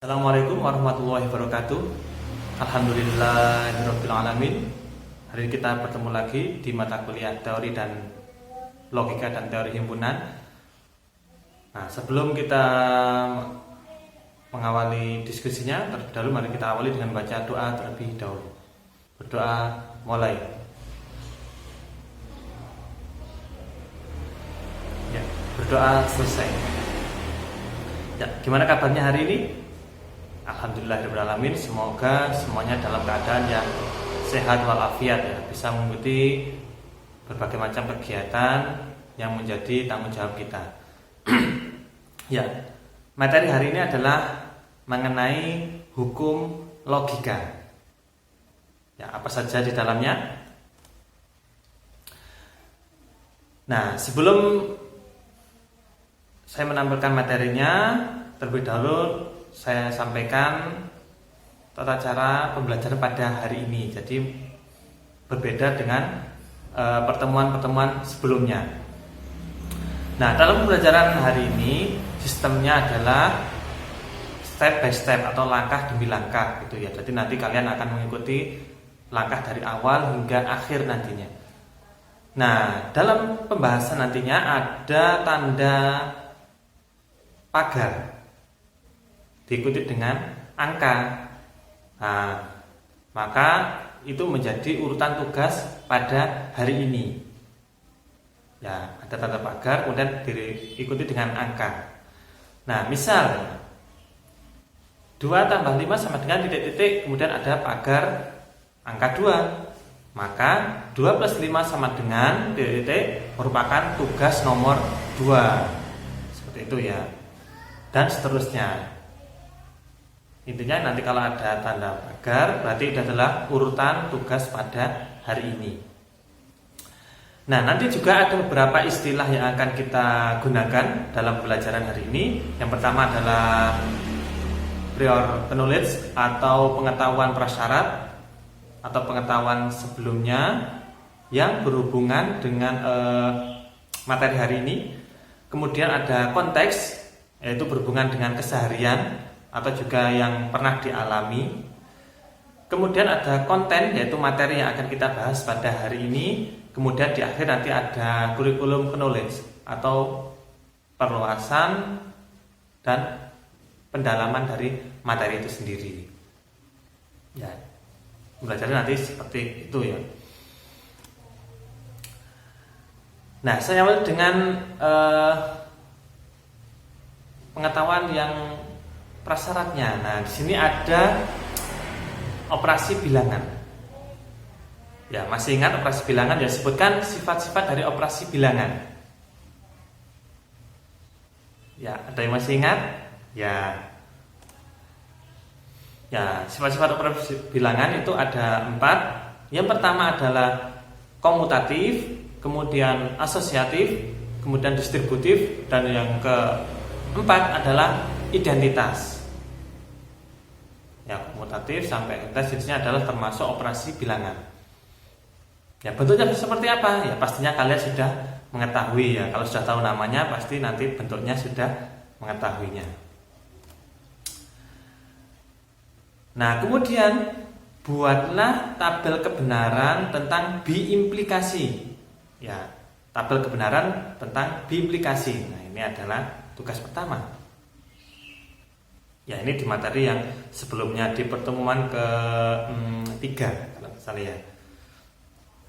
Assalamualaikum warahmatullahi wabarakatuh. Alhamdulillahirabbil alamin. Hari ini kita bertemu lagi di mata kuliah teori dan logika dan teori himpunan. Nah, sebelum kita mengawali diskusinya, terlebih dahulu mari kita awali dengan baca doa terlebih dahulu. Berdoa mulai. Ya, berdoa selesai. Ya, gimana kabarnya hari ini? Alhamdulillahirrahmanirrahim. Semoga semuanya dalam keadaan yang sehat walafiat, ya, bisa mengikuti berbagai macam kegiatan yang menjadi tanggung jawab kita. Ya, materi hari ini adalah mengenai hukum logika. Ya, apa saja di dalamnya? Nah, sebelum saya menampilkan materinya, terlebih dahulu saya sampaikan tata cara pembelajaran pada hari ini. Jadi berbeda dengan pertemuan-pertemuan sebelumnya. Nah, dalam pembelajaran hari ini sistemnya adalah step by step atau langkah demi langkah gitu ya. Jadi nanti kalian akan mengikuti langkah dari awal hingga akhir nantinya. Nah, dalam pembahasan nantinya ada tanda pagar diikuti dengan angka. Nah, maka itu menjadi urutan tugas pada hari ini. Ya, ada tanda pagar kemudian diikuti dengan angka. Nah, misal 2 tambah 5 sama dengan titik-titik, kemudian ada pagar angka 2. Maka 2 plus 5 sama dengan titik-titik merupakan tugas nomor 2. Seperti itu ya. Dan seterusnya. Intinya nanti kalau ada tanda pagar berarti itu adalah urutan tugas pada hari ini. Nah, nanti juga ada beberapa istilah yang akan kita gunakan dalam pembelajaran hari ini. Yang pertama adalah prior knowledge atau pengetahuan prasyarat atau pengetahuan sebelumnya yang berhubungan dengan materi hari ini. Kemudian ada konteks, yaitu berhubungan dengan keseharian atau juga yang pernah dialami. Kemudian ada konten, yaitu materi yang akan kita bahas pada hari ini. Kemudian di akhir nanti ada kurikulum knowledge atau perluasan dan pendalaman dari materi itu sendiri. Ya, belajarnya nanti seperti itu ya. Nah, saya awal dengan pengetahuan yang prasyaratnya. Nah, di sini ada operasi bilangan. Ya, masih ingat operasi bilangan? Ya, sebutkan sifat-sifat dari operasi bilangan. Ya, ada yang masih ingat? Ya. Ya, sifat-sifat operasi bilangan itu ada 4. Yang pertama adalah komutatif, kemudian asosiatif, kemudian distributif, dan yang keempat adalah identitas. Ya, komutatif sampai identitas jenisnya adalah termasuk operasi bilangan. Ya, bentuknya seperti apa? Ya, pastinya kalian sudah mengetahui ya. Kalau sudah tahu namanya, pasti nanti bentuknya sudah mengetahuinya. Nah, kemudian buatlah tabel kebenaran tentang biimplikasi. Ya, tabel kebenaran tentang biimplikasi. Nah, ini adalah tugas pertama. Ya, ini di materi yang sebelumnya di pertemuan ke-3 kalau misalnya ya.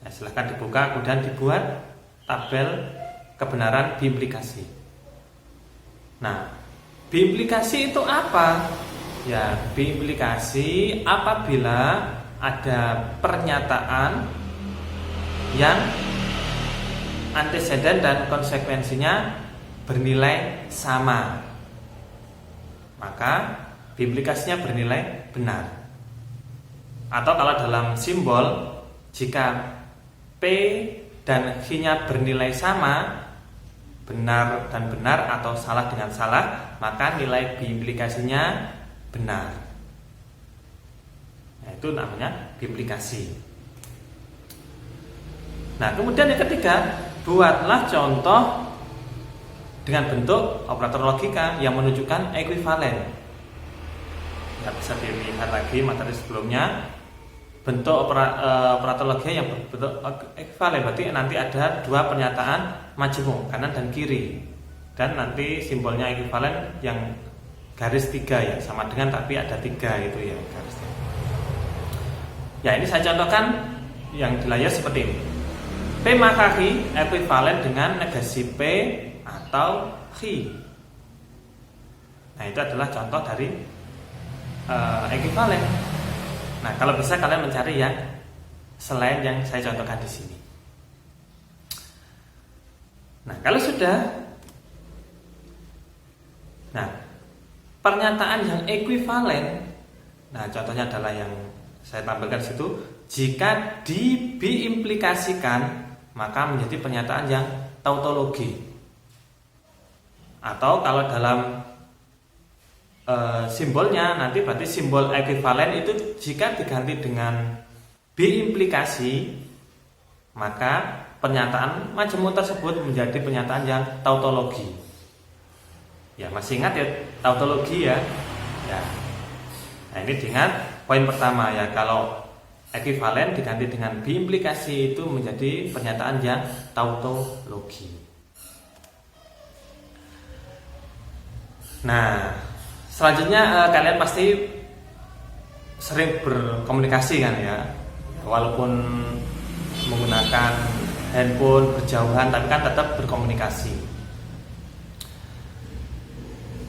Nah, silahkan dibuka kemudian dibuat tabel kebenaran biimplikasi. Nah, biimplikasi itu apa? Ya, biimplikasi apabila ada pernyataan yang anteseden dan konsekuensinya bernilai sama, maka biimplikasinya bernilai benar. Atau kalau dalam simbol, jika P dan Q-nya bernilai sama, benar dan benar atau salah dengan salah, maka nilai biimplikasinya benar. Nah, itu namanya biimplikasi. Nah, kemudian yang ketiga, buatlah contoh dengan bentuk operator logika yang menunjukkan ekuivalen. Ya, bisa dilihat lagi materi sebelumnya. Bentuk operator logia yang berbentuk ekuivalen berarti nanti ada dua pernyataan majemuk kanan dan kiri, dan nanti simbolnya ekuivalen yang garis 3 ya, sama dengan tapi ada 3 itu ya garisnya. Ya, ini saya contohkan yang di layar seperti ini. P maka Q ekuivalen dengan negasi P atau Q. Nah, itu adalah contoh dari ekuivalen. Nah, kalau bisa kalian mencari yang selain yang saya contohkan di sini. Nah, kalau sudah, nah pernyataan yang ekuivalen, nah contohnya adalah yang saya tampilkan di situ. Jika diimplikasikan, maka menjadi pernyataan yang tautologi. Atau kalau dalam simbolnya nanti berarti simbol ekuivalen itu jika diganti dengan biimplikasi, maka pernyataan majemuk tersebut menjadi pernyataan yang tautologi. Ya, masih ingat ya tautologi ya? Ya. Nah, ini diingat poin pertama ya, kalau ekuivalen diganti dengan biimplikasi itu menjadi pernyataan yang tautologi. Nah, selanjutnya kalian pasti sering berkomunikasi kan ya, walaupun menggunakan handphone berjauhan tapi kan tetap berkomunikasi.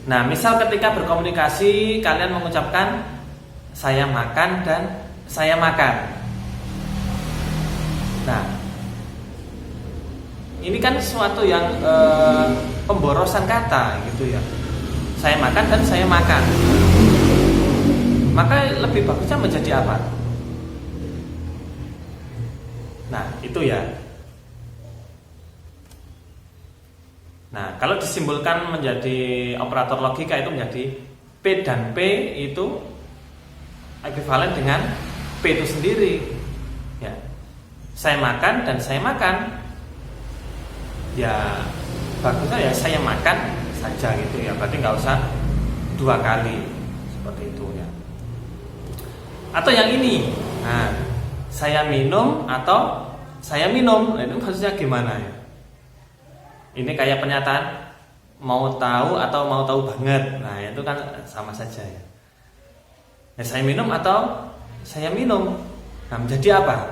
Nah, misal ketika berkomunikasi kalian mengucapkan saya makan dan saya makan. Nah, ini kan sesuatu yang pemborosan kata gitu ya. Saya makan dan saya makan. Maka lebih bagusnya menjadi apa? Nah, itu ya. Nah, kalau disimbolkan menjadi operator logika itu menjadi P dan P itu ekuivalen dengan P itu sendiri. Ya. Saya makan dan saya makan. Ya, bagusnya ya saya makan saja gitu ya, berarti nggak usah 2 kali seperti itu ya. Atau yang ini, nah saya minum atau saya minum, nah, itu maksudnya gimana ya? Ini kayak pernyataan mau tahu atau mau tahu banget, nah itu kan sama saja ya. Ya, saya minum atau saya minum, nah menjadi apa?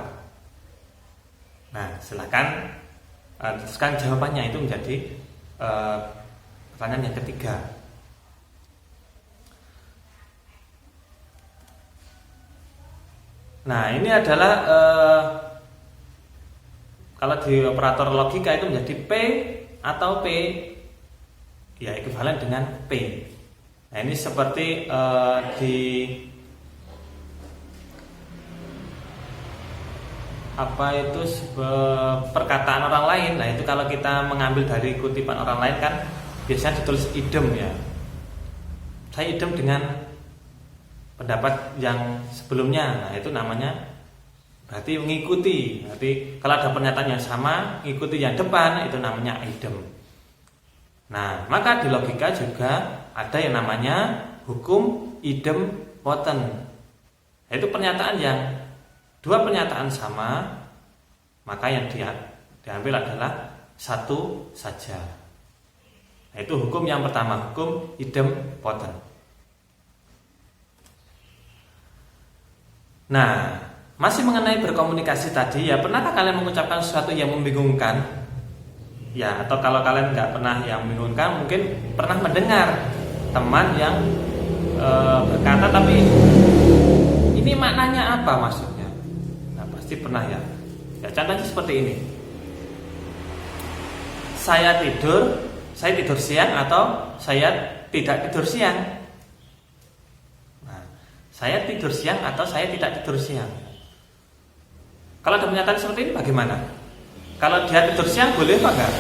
Nah silakan teruskan jawabannya, itu menjadi pertanyaan yang ketiga. Nah, ini adalah kalau di operator logika itu menjadi P atau P, ya ekuivalen dengan P. Nah, ini seperti di apa itu perkataan orang lain. Nah, itu kalau kita mengambil dari kutipan orang lain kan biasanya ditulis idem ya. Saya idem dengan pendapat yang sebelumnya. Nah, itu namanya berarti mengikuti. Berarti kalau ada pernyataan yang sama, mengikuti yang depan, itu namanya idem. Nah, maka di logika juga ada yang namanya hukum idem poten. Yaitu pernyataan yang dua pernyataan sama, maka yang diambil adalah satu saja. Nah, itu hukum yang pertama, hukum idem poten. Nah, masih mengenai berkomunikasi tadi ya, pernahkah kalian mengucapkan sesuatu yang membingungkan? Ya, atau kalau kalian nggak pernah yang membingungkan, mungkin pernah mendengar teman yang berkata tapi ini maknanya apa maksudnya? Nah, pasti pernah ya. Ya, contohnya seperti ini. Saya tidur siang atau saya tidak tidur siang. Nah, saya tidur siang atau saya tidak tidur siang. Kalau ada pernyataan seperti ini bagaimana? Kalau dia tidur siang boleh apa enggak?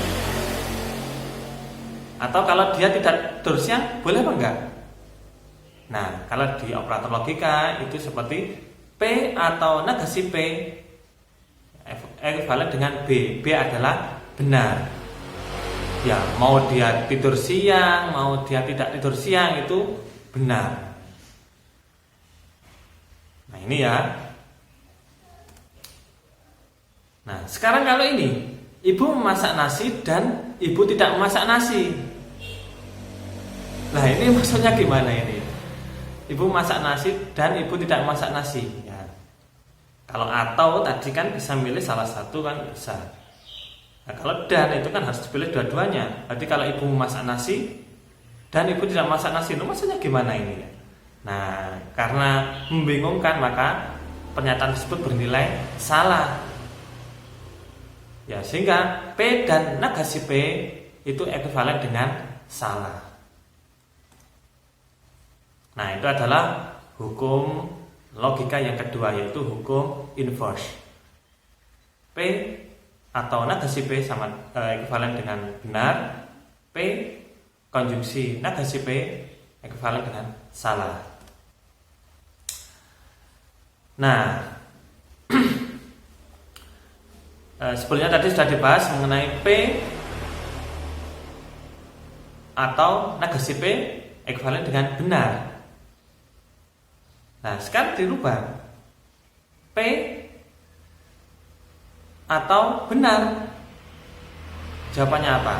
Atau kalau dia tidak tidur siang boleh apa enggak? Nah, kalau di operator logika itu seperti P atau negasi P ekuivalen dengan B. B adalah benar. Ya, mau dia tidur siang, mau dia tidak tidur siang itu benar. ini ya. Nah, sekarang kalau ini ibu memasak nasi dan ibu tidak memasak nasi. Nah, ini maksudnya gimana ini? Ibu masak nasi dan ibu tidak masak nasi ya. Kalau atau tadi kan bisa milih salah satu kan bisa. Nah, kalau dan itu kan harus dipilih dua-duanya. Berarti kalau ibu memasak nasi dan ibu tidak masak nasi, itu maksudnya gimana ini ya? Nah, karena membingungkan maka pernyataan tersebut bernilai salah. Ya, sehingga P dan negasi P itu ekuivalen dengan salah. Nah, itu adalah hukum logika yang kedua, yaitu hukum inverse. P atau negasi P sama ekuivalen dengan benar, P konjungsi negasi P ekuivalen dengan salah. Nah, sebelumnya tadi sudah dibahas mengenai P atau negasi P ekuivalen dengan benar. Nah, sekarang dirubah P atau benar. Jawabannya apa?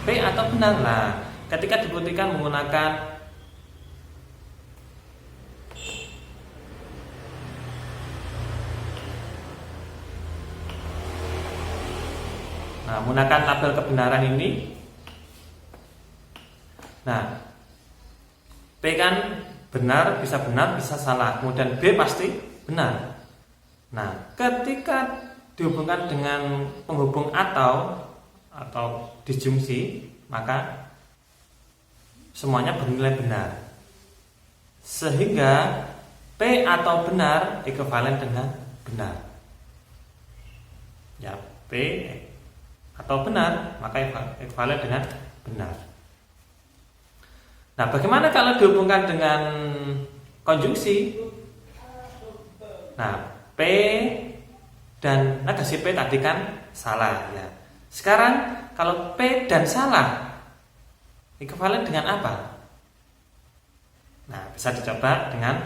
P atau benar. Nah, ketika dibuktikan menggunakan menggunakan tabel kebenaran ini. Nah, P kan benar, bisa salah. Kemudian B pasti benar. Nah, ketika dihubungkan dengan penghubung atau disjungsi, maka semuanya bernilai benar. Sehingga P atau benar ekuivalen dengan benar. Ya, P atau benar maka ekuivalen dengan benar. Nah, bagaimana kalau dihubungkan dengan konjungsi? Nah, P dan negasi P tadi kan salah ya. Sekarang kalau P dan salah ekuivalen dengan apa? Nah, bisa dicoba dengan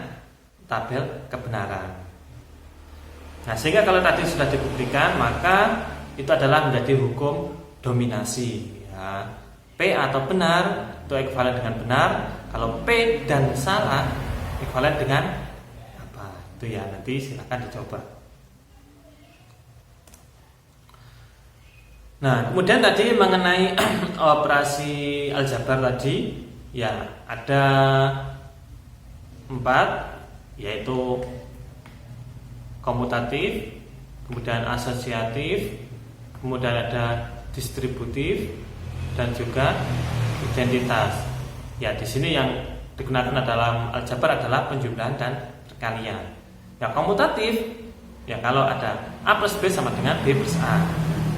tabel kebenaran. Nah, sehingga kalau tadi sudah dibuktikan, maka itu adalah menjadi hukum dominasi ya. P atau benar itu ekuivalen dengan benar. Kalau P dan salah ekuivalen dengan apa? Itu ya, nanti silakan dicoba. Nah, kemudian tadi mengenai operasi aljabar tadi ya, ada 4, yaitu komutatif, kemudian asosiatif, kemudian ada distributif dan juga identitas. Ya, di sini yang digunakan dalam aljabar adalah penjumlahan dan perkalian. Ya, komutatif ya kalau ada A plus B sama dengan B plus A,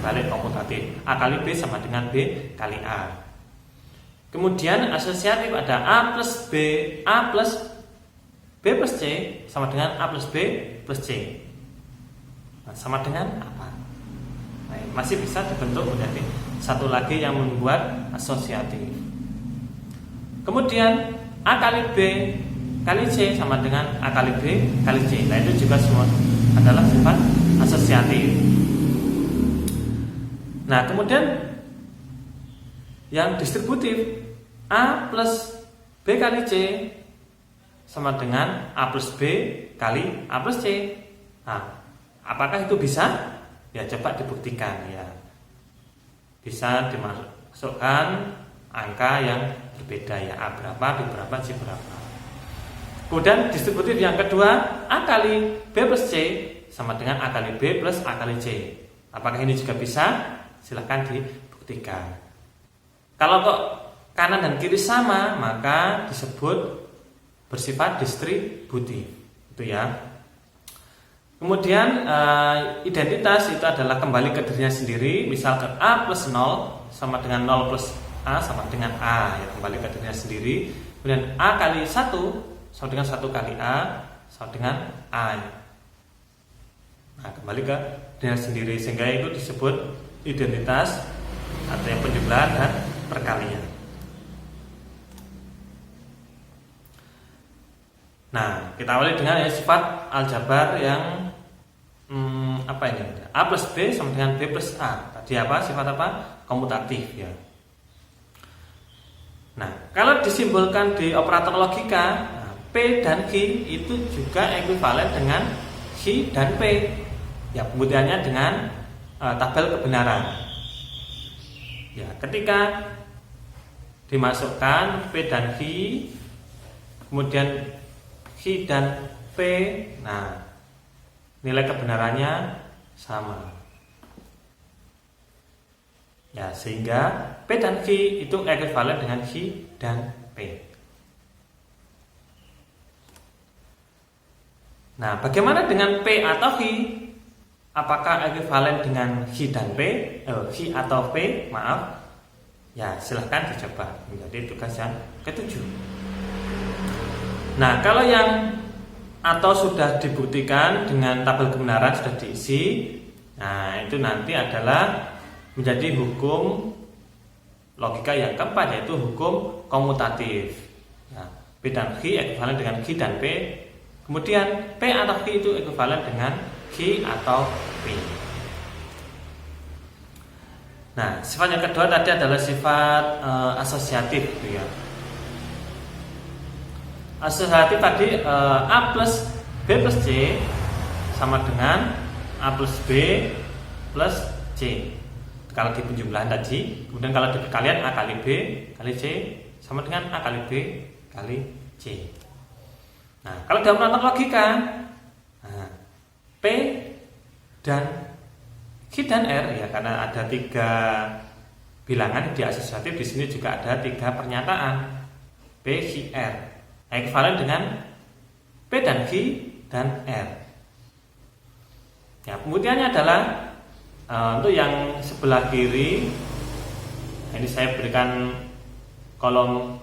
balik komutatif. A kali B sama dengan B kali A. Kemudian asosiatif ada A plus B, A plus B plus C sama dengan A plus B plus C. Nah, sama dengan apa? Nah, masih bisa dibentuk menjadi satu lagi yang membuat asosiatif. Kemudian A kali B kali C sama dengan A kali B kali C. Nah, itu juga semua adalah sifat asosiatif. Nah, kemudian yang distributif, A plus B kali C sama dengan A plus B kali A plus C. Nah, apakah itu bisa? Ya, coba dibuktikan ya. Bisa dimasukkan angka yang berbeda ya, A berapa, B berapa, C berapa. Kemudian distributif yang kedua, A kali B plus C sama dengan A kali B plus A kali C. Apakah ini juga bisa? Silahkan dibuktikan. Kalau kok kanan dan kiri sama, maka disebut bersifat distributif. Itu ya. Kemudian identitas itu adalah kembali ke dirinya sendiri. Misalkan A plus 0 sama dengan 0 plus A sama dengan A ya, kembali ke dirinya sendiri. Kemudian A kali 1 sama dengan 1 kali A sama dengan A. Nah, kembali ke dirinya sendiri, sehingga itu disebut identitas atau yang penjumlahan dan perkalian. Nah, kita awali dengan ya, sifat aljabar yang apa ini? A plus B sama dengan B plus A. Tadi apa? Sifat apa? Komutatif ya. Nah, kalau disimbolkan di operator logika, nah, P dan Q itu juga ekuivalen dengan Q dan P. Ya, pembuktiannya dengan tabel kebenaran. Ya, ketika dimasukkan P dan Q, kemudian Q dan P, nah nilai kebenarannya sama. Ya, sehingga P dan Q itu ekuivalen dengan Q dan P. Nah, bagaimana dengan P atau Q? Apakah ekuivalen dengan Q dan P? Q atau P? Maaf. Ya, silahkan dicoba menjadi tugas yang ketujuh. Nah, kalau yang atau sudah dibuktikan dengan tabel kebenaran sudah diisi, nah itu nanti adalah menjadi hukum logika yang keempat, yaitu hukum komutatif. Nah, P dan Q ekuivalen dengan Q dan P. Kemudian P atau Q itu ekuivalen dengan Q atau P. Nah, sifat yang kedua tadi adalah sifat asosiatif, gitu ya. Asosiatif tadi A plus B plus C sama dengan A plus B plus C. Kalau di penjumlahan tadi, kemudian kalau di perkalian A kali B kali C sama dengan A kali B kali C. Nah, kalau dalam operator logika, nah, P dan Q dan R ya, karena ada 3 bilangan di asosiatif, di sini juga ada 3 pernyataan P, Q, R. Nah, ekuivalen dengan P dan Q dan R. Ya, pembuktiannya adalah untuk yang sebelah kiri, ini saya berikan kolom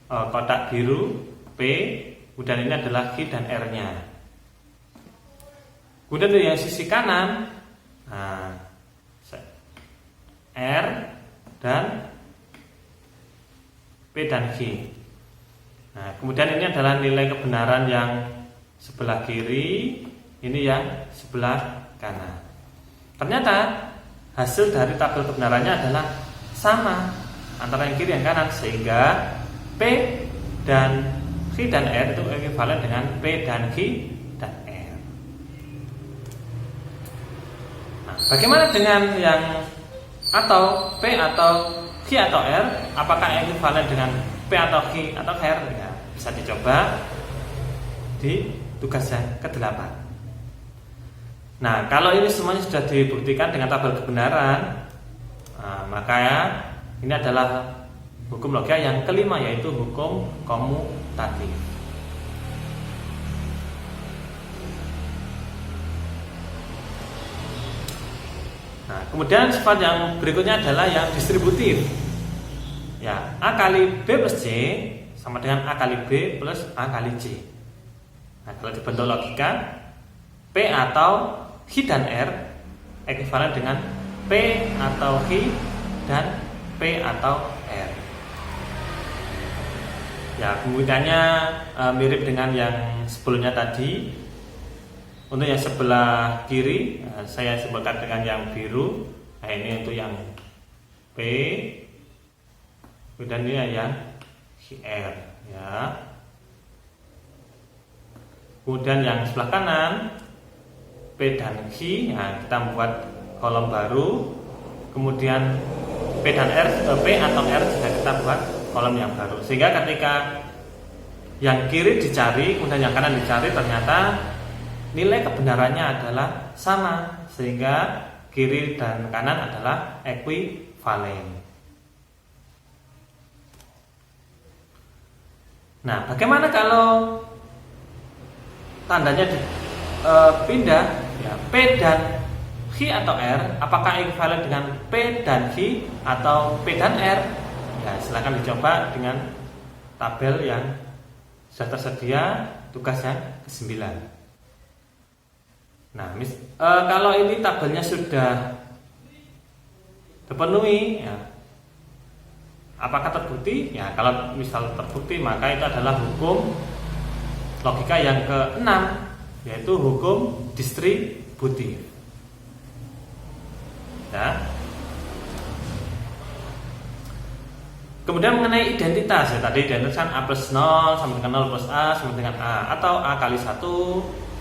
kotak biru P, kemudian ini adalah Q dan R-nya. Kemudian untuk yang sisi kanan, nah, R dan P dan Q. Nah, kemudian ini adalah nilai kebenaran yang sebelah kiri, ini yang sebelah kanan. Ternyata hasil dari tabel kebenarannya adalah sama antara yang kiri dan kanan, sehingga P dan Q dan R itu ekuivalen dengan P dan Q dan R. Nah, bagaimana dengan yang atau P atau Q atau R? Apakah ekuivalen dengan P atau Q atau R? Ya, bisa dicoba di tugas yang ke-8. Nah, kalau ini semuanya sudah dibuktikan dengan tabel kebenaran, nah, maka ya, ini adalah hukum logika yang kelima, yaitu hukum komutatif. Nah, kemudian sifat yang berikutnya adalah yang distributif. Ya, A kali B plus C sama dengan A kali B plus A kali C. Nah, kalau dibentuk logika, P atau Q dan R ekuivalen dengan P atau Q dan P atau R. Ya, pembuktiannya mirip dengan yang sebelumnya tadi. Untuk yang sebelah kiri, saya sebutkan dengan yang biru. Nah, ini untuk yang P, kemudian ini yang R, ya. Kemudian yang sebelah kanan, P dan Q, nah, kita membuat kolom baru. Kemudian P dan R, P atau R juga kita buat kolom yang baru. Sehingga ketika yang kiri dicari, kemudian yang kanan dicari, ternyata nilai kebenarannya adalah sama, sehingga kiri dan kanan adalah ekuivalen. Nah, bagaimana kalau tandanya pindah, ya, P dan Q atau R? Apakah ekuivalen dengan P dan Q atau P dan R? Ya, silakan dicoba dengan tabel yang sudah tersedia, tugas yang ke-9. Nah, kalau ini tabelnya sudah terpenuhi, ya, apakah terbukti? Ya, kalau misal terbukti, maka itu adalah hukum logika yang keenam, yaitu hukum distributif. Ya. Kemudian mengenai identitas, ya tadi identitas kan A plus 0 sama dengan 0 plus A sama dengan A, atau A kali 1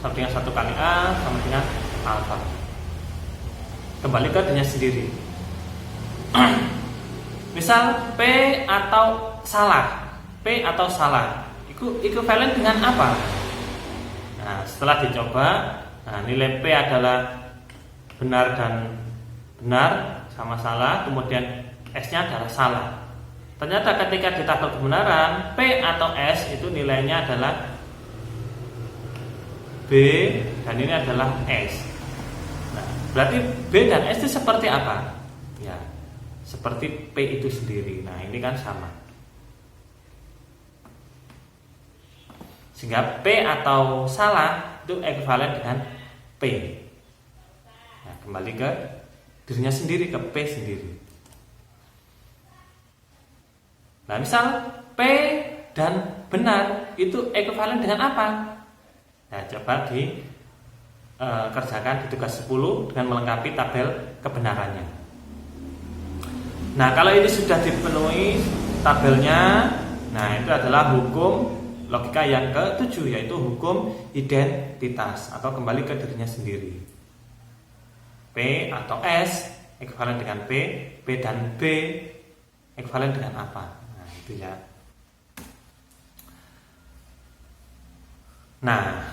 sama dengan 1 kali A sama dengan alfa. Kembali ke dirinya sendiri. Misal P atau salah, P atau salah itu ekuivalen dengan apa? Nah, setelah dicoba, nilai P adalah benar dan benar sama salah, kemudian S-nya adalah salah. Ternyata ketika di tabel kebenaran, P atau S itu nilainya adalah B dan ini adalah S. Nah, berarti B dan S itu seperti apa? Ya, seperti P itu sendiri. Nah, ini kan sama. Sehingga P atau salah itu ekuivalen dengan P. Nah, kembali ke dirinya sendiri, ke P sendiri. Nah, misal P dan benar itu ekuivalen dengan apa? Nah, coba dikerjakan di tugas 10 dengan melengkapi tabel kebenarannya. Nah, kalau ini sudah dipenuhi tabelnya, nah itu adalah hukum logika yang ke-7, yaitu hukum identitas atau kembali ke dirinya sendiri. P atau S ekuivalen dengan P, P dan B ekuivalen dengan apa? Nah, itu ya. Nah,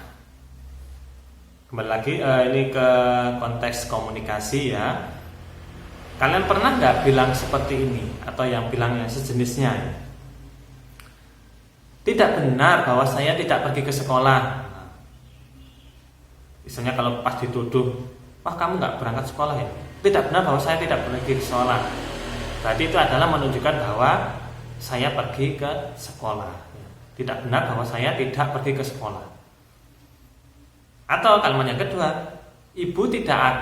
kembali lagi ini ke konteks komunikasi ya. Kalian pernah nggak bilang seperti ini atau yang bilang yang sejenisnya? Tidak benar bahwa saya tidak pergi ke sekolah. Misalnya kalau pas dituduh, wah kamu nggak berangkat sekolah ya? Tidak benar bahwa saya tidak pergi ke sekolah. Berarti itu adalah menunjukkan bahwa saya pergi ke sekolah. Tidak benar bahwa saya tidak pergi ke sekolah. Atau kalimat yang kedua, ibu tidak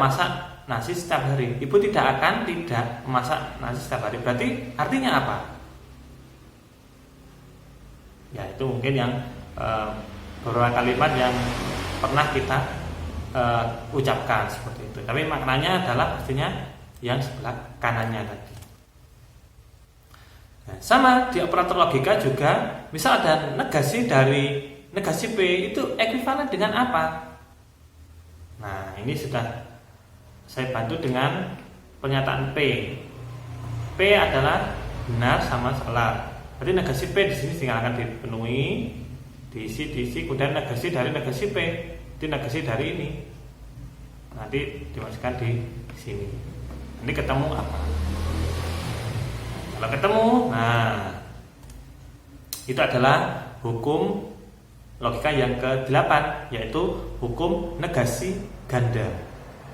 masak nasi setiap hari. Ibu tidak memasak nasi setiap hari. Berarti artinya apa? Ya, itu mungkin yang beberapa kalimat yang pernah kita ucapkan seperti itu. Tapi maknanya adalah pastinya yang sebelah kanannya tadi. Nah, sama di operator logika juga, misal ada negasi dari negasi P itu ekuivalen dengan apa? Nah, ini sudah saya bantu dengan pernyataan P. P adalah benar sama salah. Berarti negasi P di sini tinggal akan dipenuhi, diisi, kemudian negasi dari negasi P, itu negasi dari ini. Nanti dimasukkan di sini. Nanti ketemu apa? Kalau ketemu, nah itu adalah hukum logika yang ke-8, yaitu hukum negasi ganda.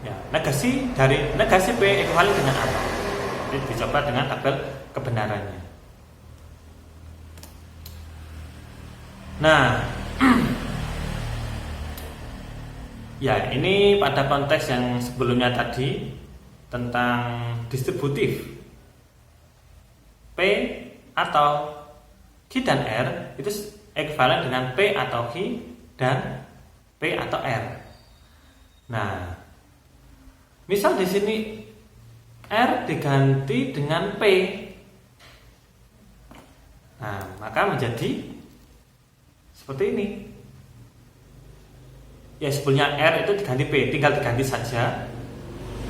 Ya, negasi dari negasi P ekuivalen dengan apa? Jadi dicoba dengan tabel kebenarannya. Nah, ya ini pada konteks yang sebelumnya tadi tentang distributif P atau Q dan R itu ekuivalen dengan P atau Q dan P atau R. Nah, misal di sini R diganti dengan P, nah maka menjadi seperti ini. Ya, sebelumnya R itu diganti P, tinggal diganti saja.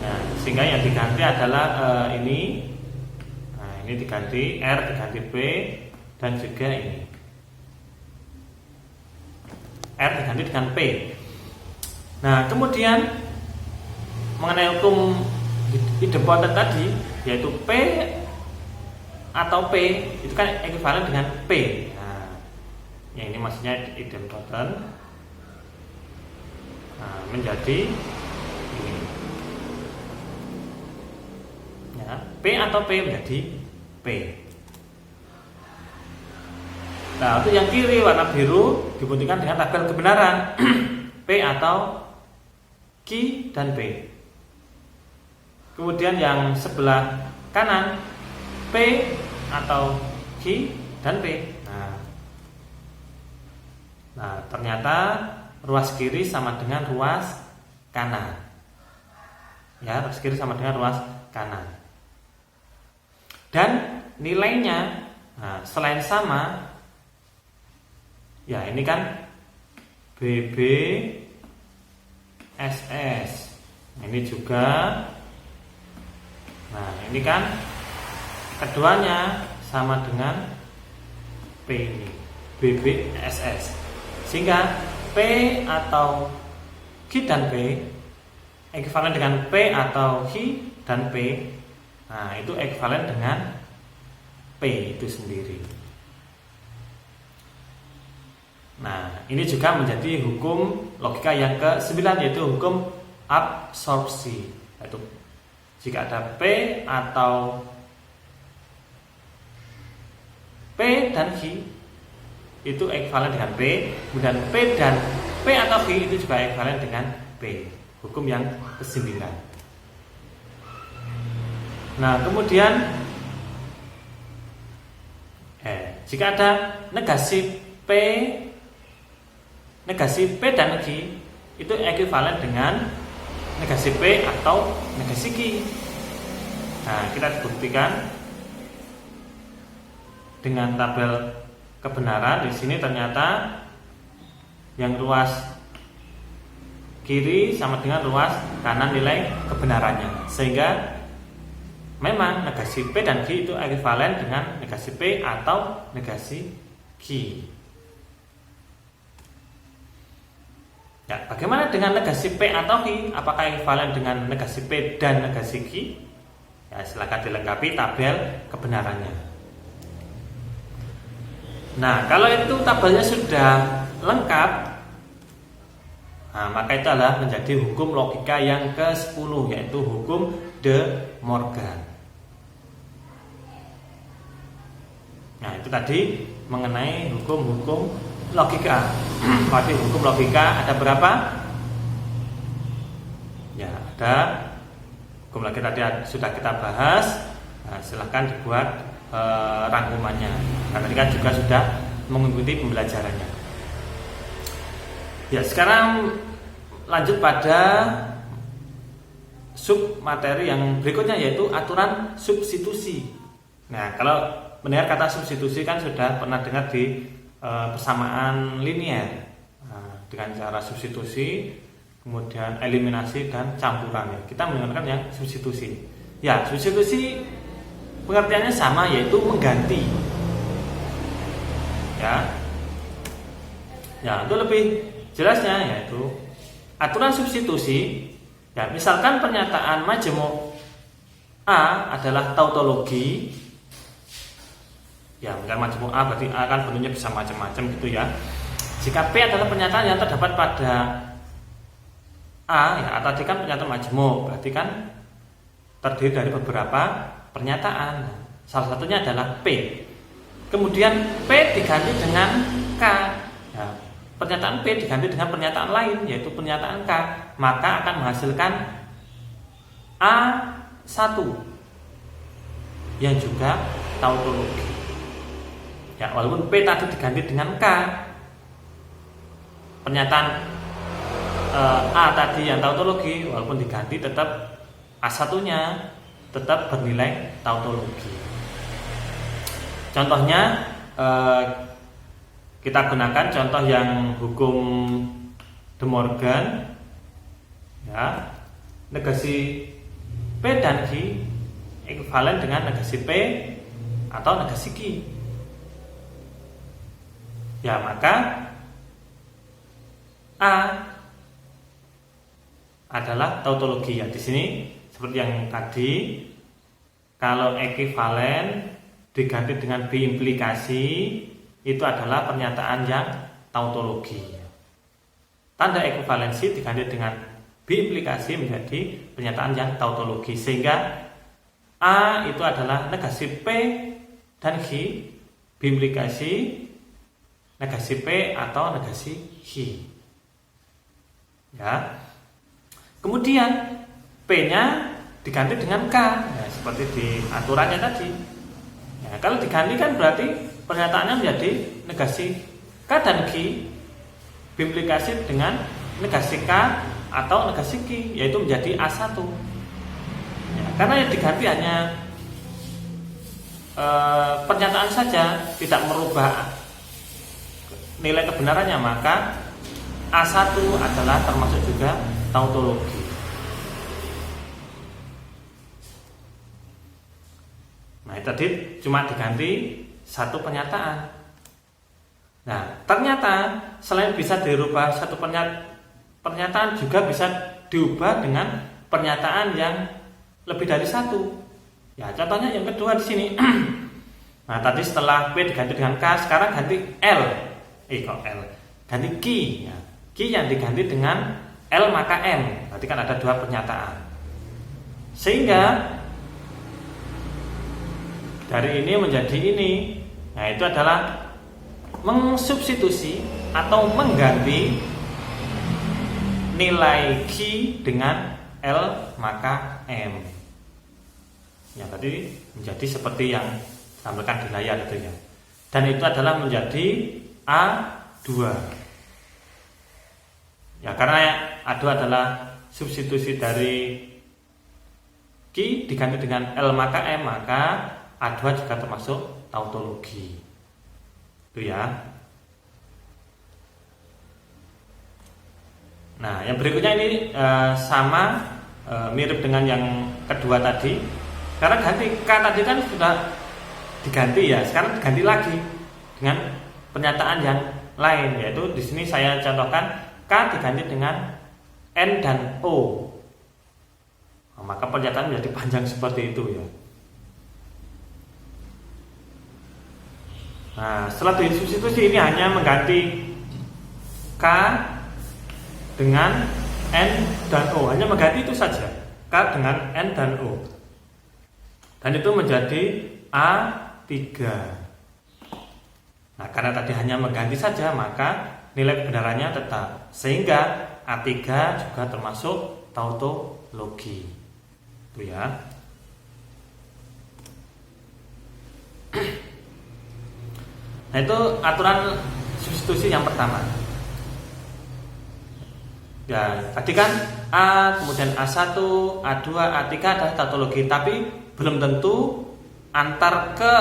Nah, sehingga yang diganti adalah ini. Nah, ini diganti R diganti P dan juga ini. R diganti dengan P. Nah, kemudian mengenai hukum idempoten tadi, yaitu P atau P itu kan ekuivalen dengan P. Ya, ini maksudnya idempoten. Nah, menjadi ini. Ya, P atau P menjadi P. Nah, untuk yang kiri warna biru dibuktikan dengan tabel kebenaran P atau Q dan P. Kemudian yang sebelah kanan P atau Q dan P. Nah, Nah, ternyata ruas kiri sama dengan ruas kanan. Ya, ruas kiri sama dengan ruas kanan. Dan nilainya, nah, selain sama, ya ini kan BB SS. Ini juga. Nah, ini kan keduanya sama dengan P ini, BBSS. Sehingga P atau Q dan P ekuivalen dengan P atau Q dan P. Nah, itu ekuivalen dengan P itu sendiri. Nah, ini juga menjadi hukum logika yang ke-9, yaitu hukum absorpsi. Yaitu jika ada P atau P dan Q itu ekuivalen dengan P, kemudian P dan P atau Q itu juga ekuivalen dengan P. Hukum yang ke-9. Nah, kemudian jika ada negasi P dan Q itu ekuivalen dengan negasi P atau negasi Q. Nah, kita buktikan dengan tabel kebenaran. Di sini ternyata yang ruas kiri sama dengan ruas kanan nilai kebenarannya, sehingga memang negasi P dan Q itu ekuivalen dengan negasi P atau negasi Q. Ya, bagaimana dengan negasi P atau Q? Apakah ekuivalen dengan negasi P dan negasi Q? Ya, silakan dilengkapi tabel kebenarannya. Nah, kalau itu tabelnya sudah lengkap, nah, maka itu adalah menjadi hukum logika yang ke-10, yaitu hukum De Morgan. Nah, itu tadi mengenai hukum-hukum logika. Berarti hukum logika ada berapa? Ya, ada hukum logika tadi sudah kita bahas. Nah, silahkan dibuat rangkumannya. Karena tadi kan juga sudah mengikuti pembelajarannya. Ya, sekarang lanjut pada sub materi yang berikutnya, yaitu aturan substitusi. Nah, kalau mendengar kata substitusi kan sudah pernah dengar di persamaan linear. Nah, dengan cara substitusi, kemudian eliminasi dan campuran. Ya, kita menggunakan yang substitusi. Ya, substitusi pengertiannya sama, yaitu mengganti. Ya, untuk lebih jelasnya yaitu aturan substitusi. Ya, misalkan pernyataan majemuk A adalah tautologi. Ya, misalkan majemuk A berarti A kan bentuknya bisa macam-macam gitu ya. Jika P adalah pernyataan yang terdapat pada A, ya, tadi kan pernyataan majemuk, berarti kan terdiri dari beberapa pernyataan. Salah satunya adalah P. Kemudian P diganti dengan K. Ya, pernyataan P diganti dengan pernyataan lain, yaitu pernyataan K, maka akan menghasilkan A1 yang juga tautologi. Ya, walaupun P tadi diganti dengan K, pernyataan A tadi yang tautologi walaupun diganti tetap A1-nya tetap bernilai tautologi. Contohnya kita gunakan contoh yang hukum De Morgan. Ya, negasi P dan Q ekuivalen dengan negasi P atau negasi Q. Ya, maka A adalah tautologi. Ya, di sini seperti yang tadi, kalau ekuivalen diganti dengan biimplikasi itu adalah pernyataan yang tautologi. Tanda ekuivalensi diganti dengan biimplikasi menjadi pernyataan yang tautologi, sehingga A itu adalah negasi P dan Q, biimplikasi negasi P atau negasi Q. Ya. Kemudian P-nya diganti dengan K, ya, seperti di aturannya tadi. Ya, kalau diganti kan berarti pernyataannya menjadi negasi K dan Q berimplikasi dengan negasi K atau negasi Q, yaitu menjadi A1. Ya, karena yang diganti hanya pernyataan saja, tidak merubah nilai kebenarannya, maka A1 adalah termasuk juga tautologi. Nah, itu tadi cuma diganti satu pernyataan. Nah, ternyata selain bisa dirubah satu pernyataan, juga bisa diubah dengan pernyataan yang lebih dari satu. Ya, contohnya yang kedua di sini. Nah, tadi setelah P diganti dengan K, sekarang ganti L. Ganti Q. Ya. Q yang diganti dengan L maka M. Berarti kan ada dua pernyataan. Sehingga dari ini menjadi ini. Nah, itu adalah mengsubstitusi atau mengganti nilai Q dengan L maka M. Ya, tadi menjadi seperti yang ditampilkan di layar itu ya. Dan itu adalah menjadi A2. Ya, karena A2 adalah substitusi dari Q diganti dengan L maka M, maka A2 juga termasuk tautologi. Itu ya. Nah, yang berikutnya ini sama mirip dengan yang kedua tadi. Karena ganti K tadi kan sudah diganti ya, sekarang diganti lagi dengan pernyataan yang lain, yaitu di sini saya contohkan K diganti dengan N dan O. Nah, maka pernyataan menjadi panjang seperti itu ya. Nah, setelah disubstitusi ini hanya mengganti K dengan N dan O, hanya mengganti itu saja, K dengan N dan O, dan itu menjadi A3. Nah, karena tadi hanya mengganti saja, maka nilai kebenarannya tetap, sehingga A3 juga termasuk tautologi. Itu ya. Nah, itu aturan substitusi yang pertama. Ya, tadi kan A, kemudian A1, A2, A3 adalah tautologi, tapi belum tentu antar ke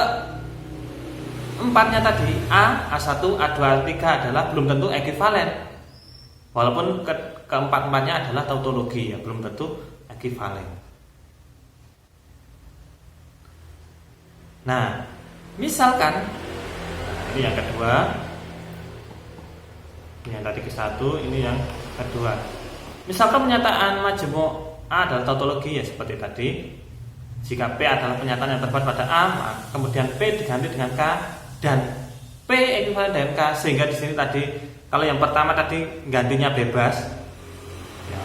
empatnya tadi A, A1, A2, A3 adalah belum tentu ekivalen. Walaupun keempat-empatnya adalah tautologi, ya belum tentu ekivalen. Nah, misalkan ini yang kedua, ini yang tadi ke satu, ini yang kedua. Misalkan pernyataan majemuk A adalah tautologi, ya seperti tadi. Jika P adalah pernyataan yang terbuat pada A, kemudian P diganti dengan K dan P ekivalen dengan K, sehingga di sini tadi kalau yang pertama tadi gantinya bebas, ya,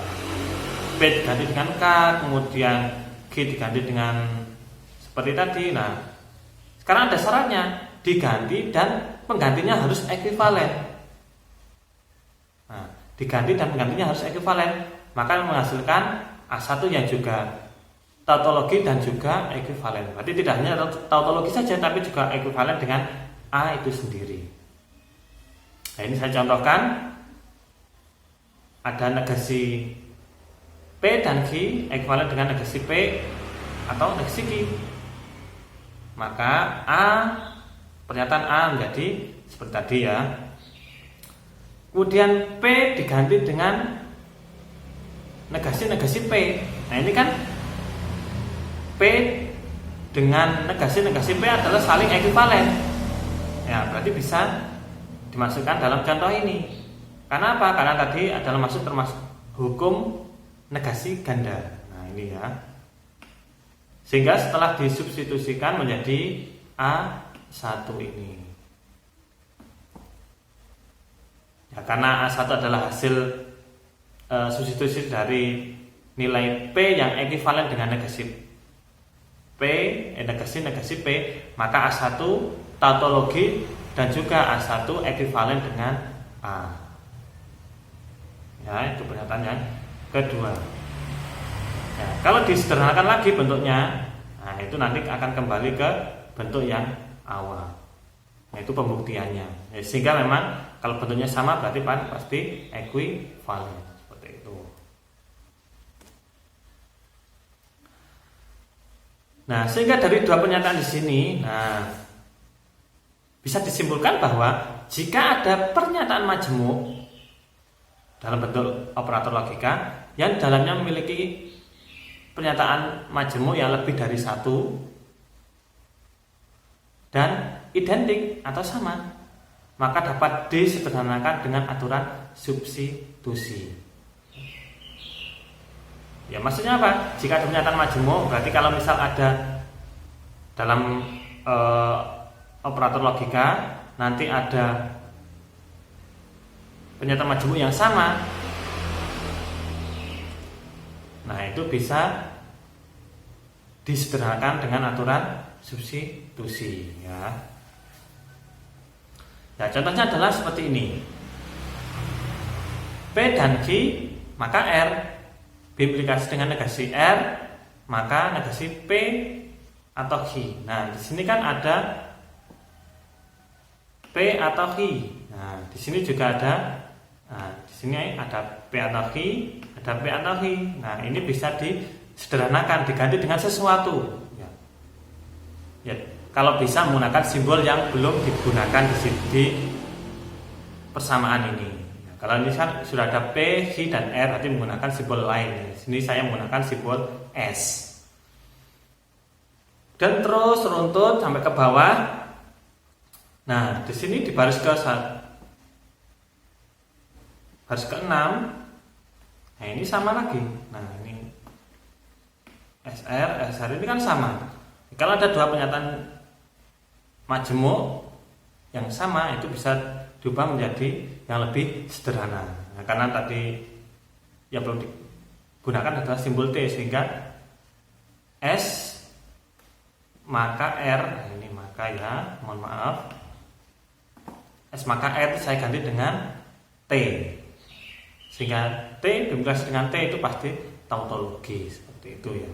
P diganti dengan K, kemudian G diganti dengan seperti tadi. Nah, sekarang ada syaratnya, diganti dan penggantinya harus ekivalen. Nah, diganti dan penggantinya harus ekivalen, maka menghasilkan A1 yang juga tautologi dan juga ekivalen. Berarti tidak hanya tautologi saja, tapi juga ekivalen dengan A itu sendiri. Nah, ini saya contohkan. Ada negasi P dan Q ekivalen dengan negasi P atau negasi Q. Maka A, pernyataan A menjadi seperti tadi ya. Kemudian P diganti dengan negasi P. Nah, ini kan P dengan negasi P adalah saling ekivalen. Ya, berarti bisa dimasukkan dalam contoh ini. Karena apa? Karena tadi adalah termasuk hukum negasi ganda. Nah, ini ya. Sehingga setelah disubstitusikan menjadi A1 ini. Ya, karena A1 adalah hasil substitusi dari nilai P yang ekivalen dengan negasi P, negasi P, maka A1 tautologi dan juga A1 ekivalen dengan A. Ya, itu pernyataan yang kedua. Ya, kalau disederhanakan lagi bentuknya, nah itu nanti akan kembali ke bentuk yang awal. Nah, itu pembuktiannya. Ya, sehingga memang Kalau bentuknya sama berarti pasti equivalent, seperti itu. Nah, sehingga dari dua pernyataan di sini, bisa disimpulkan bahwa jika ada pernyataan majemuk dalam bentuk operator logika yang dalamnya memiliki pernyataan majemuk yang lebih dari satu dan identik atau sama, maka dapat disederhanakan dengan aturan substitusi. Ya, maksudnya apa? Jika ada pernyataan majemuk, berarti kalau misal ada dalam operator logika nanti ada pernyataan majemuk yang sama, nah itu bisa disederhanakan dengan aturan substitusi, ya. Ya, contohnya adalah seperti ini. P dan Q maka R. B'implikasi dengan negasi R maka negasi P atau Q. Nah, di sini kan ada P atau Q. Nah, di sini juga ada. Nah, di sini ada P atau Q, ada P atau Q. Nah, ini bisa disederhanakan, diganti dengan sesuatu. Ya, kalau bisa menggunakan simbol yang belum digunakan di persamaan ini. Nah, kalau ini kan sudah ada P, Q, dan R, berarti menggunakan simbol lain. Di sini saya menggunakan simbol S. Dan terus runtut sampai ke bawah. Nah, di sini di baris ke-6. Nah, ini sama lagi. Nah, ini SR ini kan sama. Kalau ada dua pernyataan majemuk yang sama, itu bisa diubah menjadi yang lebih sederhana. Nah, karena tadi yang belum digunakan adalah simbol T, sehingga S maka R, ini maka ya, mohon maaf, S maka R saya ganti dengan T, sehingga T berimplikasi dengan T itu pasti tautologi, seperti itu ya.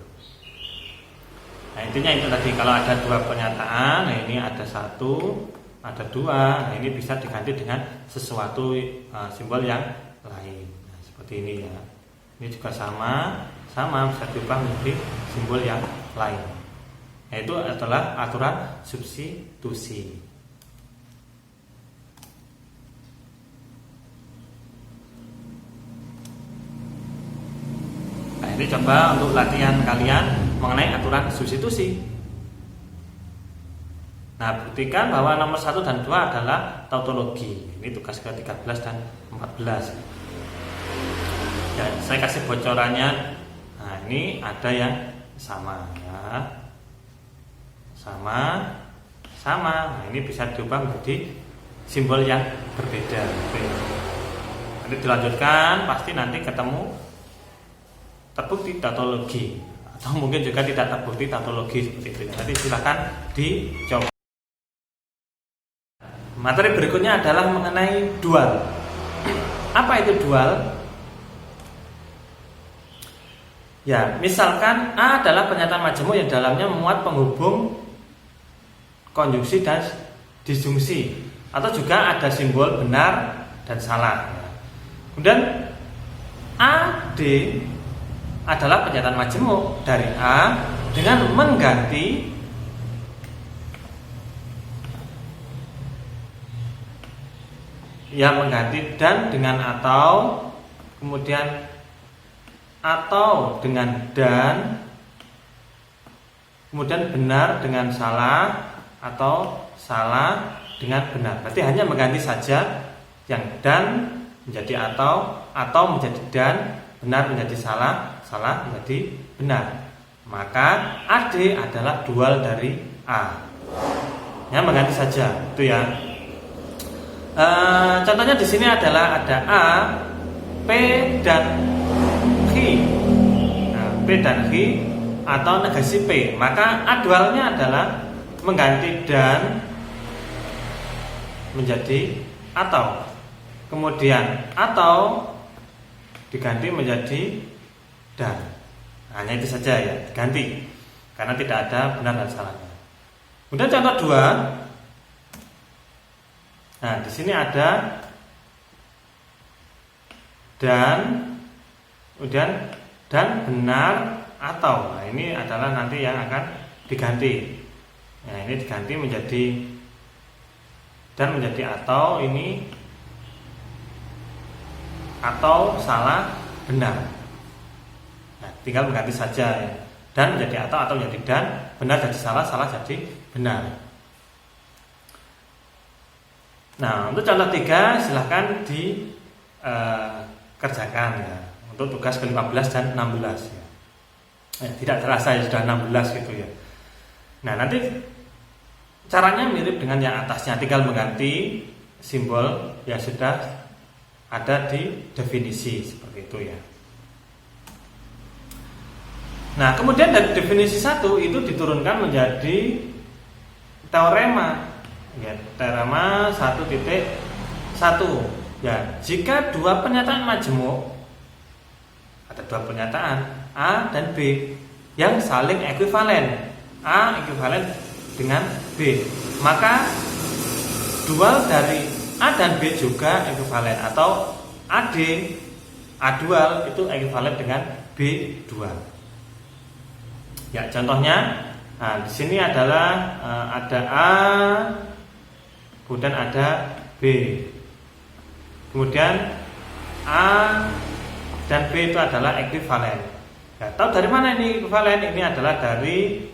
Nah, intinya itu tadi, kalau ada dua pernyataan, nah ini ada satu, ada dua, nah ini bisa diganti dengan sesuatu simbol yang lain. Nah, seperti ini ya. Ini juga sama bisa diubah menjadi simbol yang lain. Nah, itu adalah aturan substitusi. Nah, ini coba untuk latihan kalian mengenai aturan substitusi. Nah, buktikan bahwa nomor 1 dan 2 adalah tautologi. Ini tugas ke-13 dan 14. Ya, saya kasih bocorannya. Nah, ini ada yang sama ya. Sama. Nah, ini bisa diubah menjadi simbol yang berbeda. Nanti dilanjutkan, pasti nanti ketemu terbukti tautologi, atau mungkin juga tidak terbukti tautologi seperti itu. Nanti silakan dicoba. Materi berikutnya adalah mengenai dual. Apa itu dual? Ya, misalkan A adalah pernyataan majemuk yang dalamnya memuat penghubung konjungsi dan disjungsi, atau juga ada simbol benar dan salah. Kemudian AD adalah pernyataan majemuk dari A dengan mengganti dan dengan atau, kemudian atau dengan dan, kemudian benar dengan salah, atau salah dengan benar. Berarti hanya mengganti saja yang dan menjadi atau menjadi dan, benar menjadi salah, salah menjadi benar. Maka AD adalah dual dari A. Ya, mengganti saja, itu ya. Contohnya di sini adalah ada A, P dan Q. Nah, P dan Q atau negasi P. Maka A dualnya adalah mengganti dan menjadi atau. Kemudian atau diganti menjadi dan. Hanya itu saja ya, diganti. Karena tidak ada benar dan salahnya. Kemudian contoh 2. Nah, di sini ada dan kemudian dan benar atau. Nah, ini adalah nanti yang akan diganti. Nah, ini diganti menjadi dan menjadi atau, ini atau salah benar. Nah, tinggal mengganti saja ya. Dan menjadi atau menjadi dan, benar jadi salah, salah jadi benar. Nah, untuk contoh 3 silahkan dikerjakan ya. Untuk tugas ke-15 dan 16 ya. Tidak terasa ya sudah 16 gitu ya. Nah, nanti caranya mirip dengan yang atasnya, tinggal mengganti simbol yang sudah ada di definisi seperti itu ya. Nah, kemudian dari definisi 1 itu diturunkan menjadi teorema. Ya, teorema 1.1. Ya, jika dua pernyataan majmuk, ada dua pernyataan A dan B yang saling ekuivalen, A ekuivalen dengan B, maka dual dari A dan B juga ekuivalen, atau AD, A dual itu ekuivalen dengan B dual. Ya, contohnya, nah, di sini adalah ada A, kemudian ada B, kemudian A dan B itu adalah ekuivalen. Ya, tahu dari mana ini ekuivalen? Ini adalah dari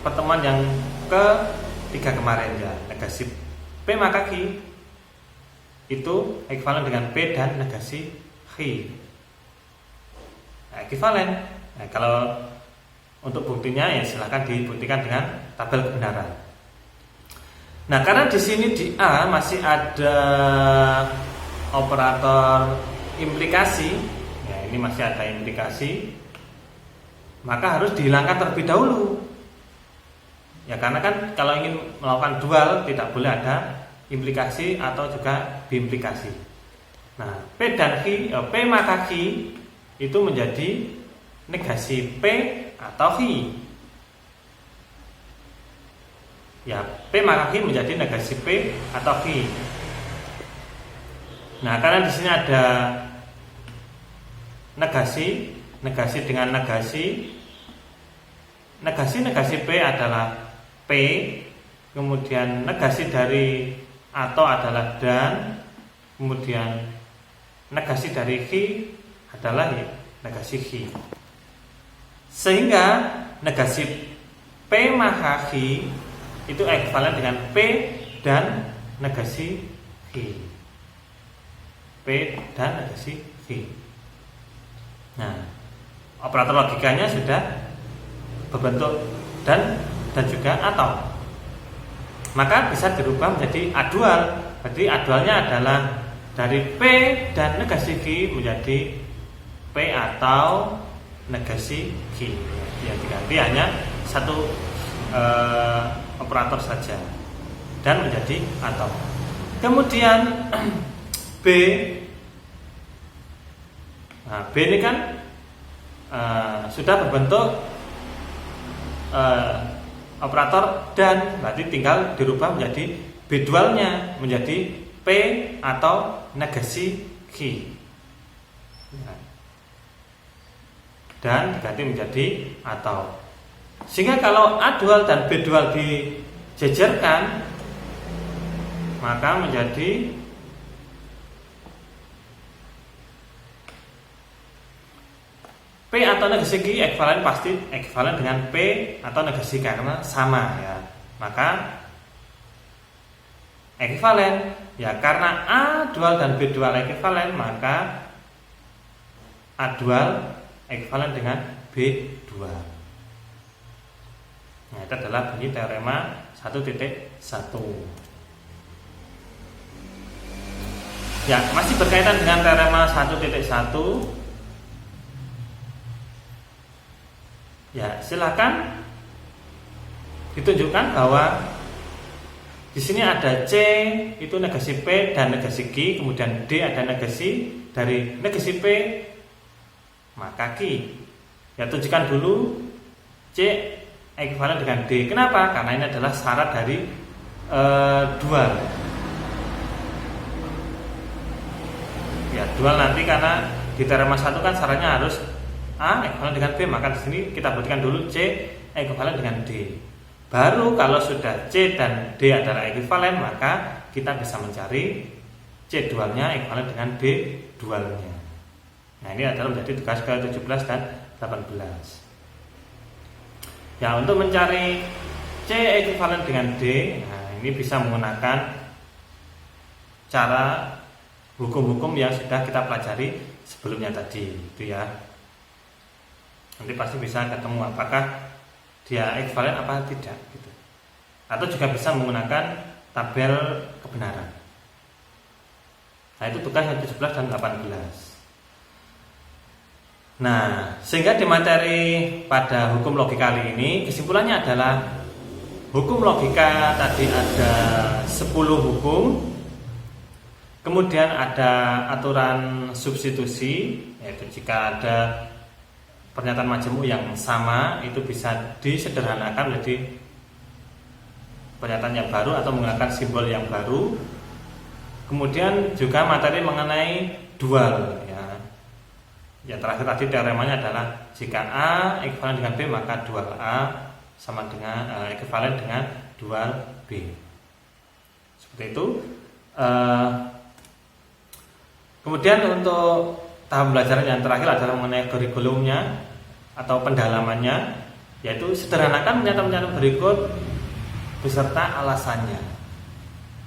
pertemuan yang ke-3 kemarin ya, negasi P maka Q itu ekuivalen dengan P dan negasi Q. Ekuivalen. Nah, kalau untuk buktinya ya silahkan dibuktikan dengan tabel kebenaran. Nah, karena di sini di A masih ada operator implikasi, ya ini masih ada implikasi, maka harus dihilangkan terlebih dahulu. Ya, karena kan kalau ingin melakukan dual tidak boleh ada implikasi atau juga biimplikasi. Nah, P dan Q, P maka Q itu menjadi negasi P atau Q. Ya, P maka Q menjadi negasi P atau Q. Nah, karena di sini ada negasi dengan negasi P adalah P, kemudian negasi dari atau adalah dan, kemudian negasi dari Q adalah negasi Q. Sehingga negasi P maka Q itu ekuivalen dengan P dan negasi Q. P dan negasi Q. Nah, operator logikanya sudah berbentuk dan juga atau. Maka bisa dirubah menjadi A dual. Berarti A dualnya adalah dari P dan negasi Q menjadi P atau negasi Q. Yang diganti hanya satu operator saja dan menjadi atau. Kemudian B, nah, B ini kan sudah berbentuk operator dan, berarti tinggal dirubah menjadi B dualnya menjadi P atau negasi Q. Nah, dan diganti menjadi atau. Sehingga kalau A dual dan B dual dijejerkan, maka menjadi P atau negasi Q ekuivalen, pasti ekuivalen dengan P atau negasi Q karena sama ya. Maka ekuivalen ya, karena A dual dan B dual ekuivalen, maka A dual ekuivalen dengan B dual. Nah, itu adalah bunyi teorema 1.1. Ya, masih berkaitan dengan teorema 1.1. Ya, silakan ditunjukkan bahwa di sini ada C itu negasi P dan negasi Q, kemudian D ada negasi dari negasi P maka Q. Ya, tunjukkan dulu C ekuivalen dengan D. Kenapa? Karena ini adalah syarat dari dual. dual nanti karena di teorema 1 kan syaratnya harus A ekuivalen dengan B, maka di sini kita buktikan dulu C ekuivalen dengan D. Baru kalau sudah C dan D adalah ekuivalen, maka kita bisa mencari C dualnya ekuivalen dengan D dualnya. Nah, ini adalah menjadi tugas ke-17 dan 18. Ya, untuk mencari C ekuivalen dengan D, nah ini bisa menggunakan cara hukum-hukum yang sudah kita pelajari sebelumnya tadi, itu ya. Nanti pasti bisa ketemu apakah dia ekuivalen apa tidak gitu. Atau juga bisa menggunakan tabel kebenaran. Nah, itu tugas yang 17 dan 18. Nah, sehingga di materi pada hukum logika kali ini kesimpulannya adalah hukum logika tadi ada 10 hukum. Kemudian ada aturan substitusi, yaitu jika ada pernyataan majemuk yang sama itu bisa disederhanakan menjadi pernyataan yang baru atau menggunakan simbol yang baru. Kemudian juga materi mengenai dual ya. Yang terakhir tadi teoremanya adalah jika A ekuivalen dengan B, maka dual A sama dengan ekuivalen dengan dual B. Seperti itu. Kemudian untuk tahap pembelajaran yang terakhir adalah mengenai kurikulumnya atau pendalamannya, yaitu sederhanakan pernyataan-pernyataan berikut beserta alasannya.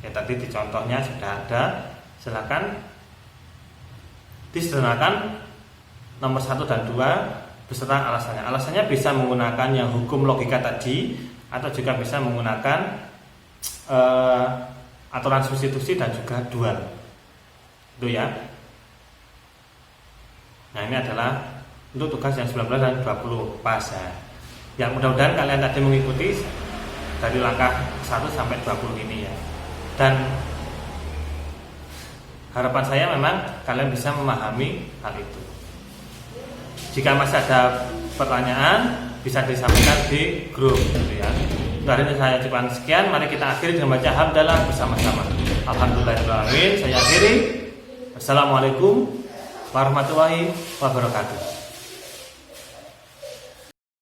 Ya, tadi di contohnya sudah ada, silakan disederhanakan nomor 1 dan 2 beserta alasannya. Alasannya bisa menggunakan yang hukum logika tadi atau juga bisa menggunakan aturan substitusi dan juga dual. Itu ya. Nah, ini adalah untuk tugas yang 19 dan 20 pas ya. Ya, mudah-mudahan kalian tadi mengikuti dari langkah 1 sampai 20 ini ya. Dan harapan saya memang kalian bisa memahami hal itu. Jika masih ada pertanyaan bisa disampaikan di grup gitu ya. Untuk hari ini saya cukupkan sekian, mari kita akhiri dengan baca hamdalah bersama-sama. Alhamdulillahirrahmanirrahim. Saya akhiri. Assalamualaikum warahmatullahi wabarakatuh.